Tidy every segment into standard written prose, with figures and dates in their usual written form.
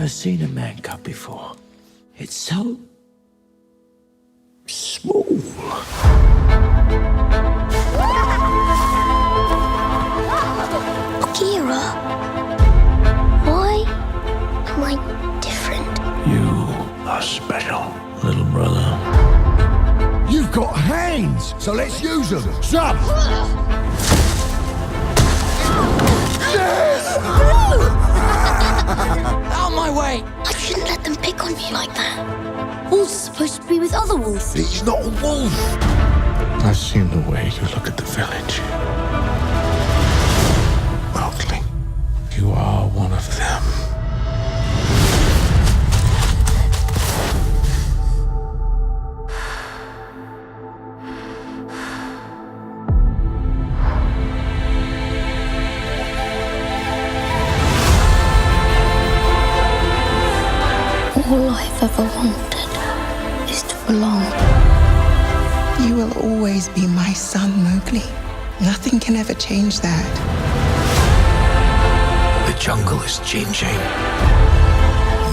never seen a man cub before. It's so small. Kira, why am I different? You are special, little brother. You've got hands, so let's use them. Jump! Yes! Out my way! I shouldn't let them pick on me like that. Wolves are supposed to be with other wolves. He's not a wolf. I've seen the way you look at the village. Mogli, you are one of them. All I've ever wanted is to belong. You will always be my son, Mowgli. Nothing can ever change that. The jungle is changing.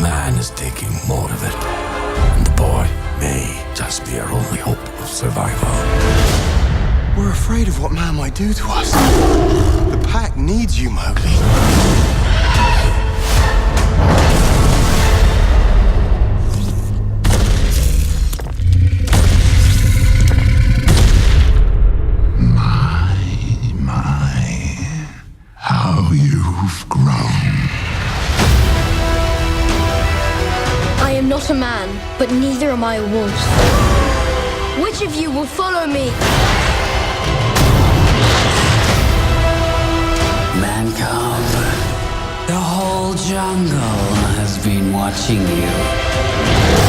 Man is taking more of it. And the boy may just be our only hope of survival. We're afraid of what man might do to us. The pack needs you, Mowgli. How you've grown. I am not a man, but neither am I a wolf. Which of you will follow me? Man cub, the whole jungle has been watching you.